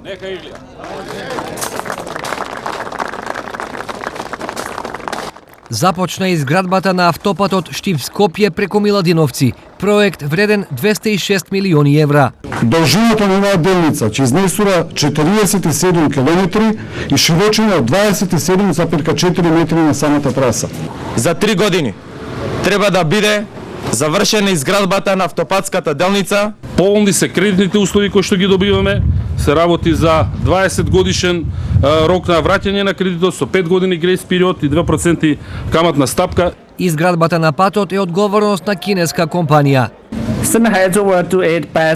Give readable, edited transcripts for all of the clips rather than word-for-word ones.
Нека Иглија. Започна изградбата на автопатот Штип-Скопје преку Миладиновци. Проект вреден 206 милиони евра. Должината на оваа делница ќе изнесува 47 км и широчина од 27,4 метри на самата траса. За 3 години треба да биде завршена изградбата на автопатската делница. Полни се кредитните услови кои што ги добиваме. Се работи за 20 годишен рок на враќање на кредитот со 5 години грејс период и 2% каматна стапка. Изградбата на патот е одговорност на кинеска компанија.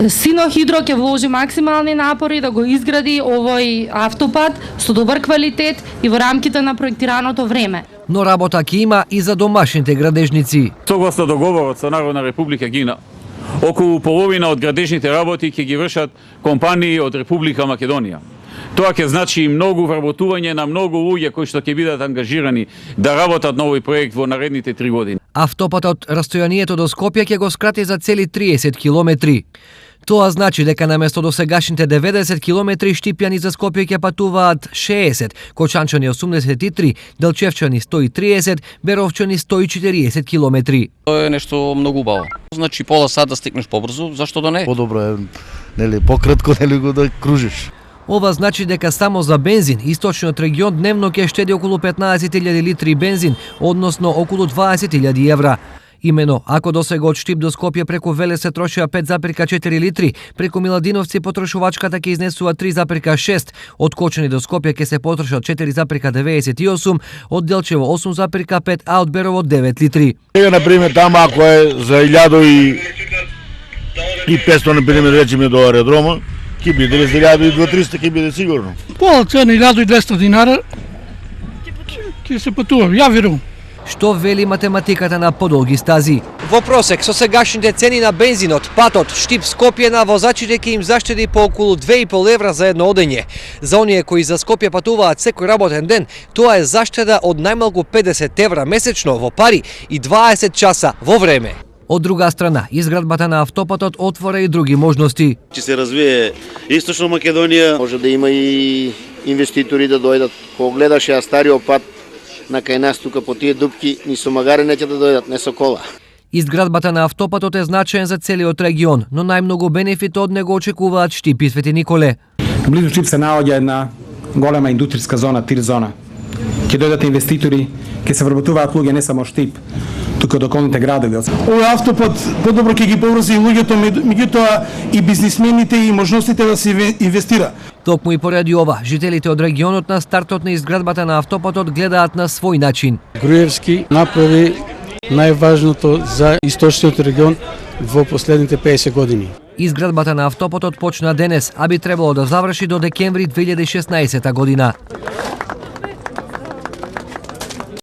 Синохидро ќе вложи максимални напори да го изгради овој автопат со добар квалитет и во рамките на проектираното време. Но работа ќе има и за домашните градежници. Согласно договорот со Народна република Кина, околу половина од градежните работи ќе ги вршат компании од Република Македонија. Тоа ќе значи многу вработување на многу луѓе кои што ќе бидат ангажирани да работат на овој проект во наредните 3 години. Автопатот растојанието до Скопје ќе го скрати за цели 30 километри. Тоа значи дека наместо досегашните 90 километри Штипјани за Скопје ќе патуваат 60, Кочанчани 83, Делчевчани 130, Беровчани 140 километри. Тоа е нешто многу убаво. Значи пола сат да стигнеш побрзо, зашто да не? Подобро е, нели, пократко, нели, го да кружиш. Ова значи дека само за бензин источниот регион дневно ќе штеди околу 15.000 литри бензин, односно околу 20.000 евра. Имено, ако досега од Штип до Скопје преку Велес се трошија 5,4 литри, преку Миладиновци потрошувачката ќе изнесува 3,6, од Кочани до Скопје ќе се потрошат 4,98, од Делчево 8,5, а од Берово 9 литри. Сега, например, тама ако е за 1.500, например, речеме до аеродрома, ќе биде за 1.200-300, ќе биде сигурно. Пола цена 1.200 динара, ќе се патува, ја верувам. Што вели математиката на подолги стази? Во просек, со сегашните цени на бензинот, патот Штип-Скопје на возачите ќе им заштеди по околу 2,5 евра за едно одење. За оние кои за Скопје патуваат секој работен ден, тоа е заштеда од најмалку 50 евра месечно во пари и 20 часа во време. Од друга страна, изградбата на автопатот отвора и други можности. Ќе се развие Источна Македонија, може да има и инвеститори да дојдат. Кога гледаш ја стариот пат на кај нас тука по тие дупки, ни со магари неќе да дојдат, не со кола. Изградбата на автопатот е значаен за целиот регион, но најмногу бенефит од него очекуваат Штип и Свети Николе. Близу Штип се наоѓа една голема индустријска зона, тир зона. Ќе дојдат инвеститори, ќе се вработуваат луѓе не само Штип, туку до околните градови. Овој автопат подобро ќе ги поврзи луѓето, меѓутоа и бизнисмените и можностите да се инвестира. Токму и поради ова, жителите од регионот на стартот на изградбата на автопатот гледаат на свој начин. Груевски направи најважното за источниот регион во последните 50 години. Изградбата на автопатот почна денес, а би требало да заврши до декември 2016 година.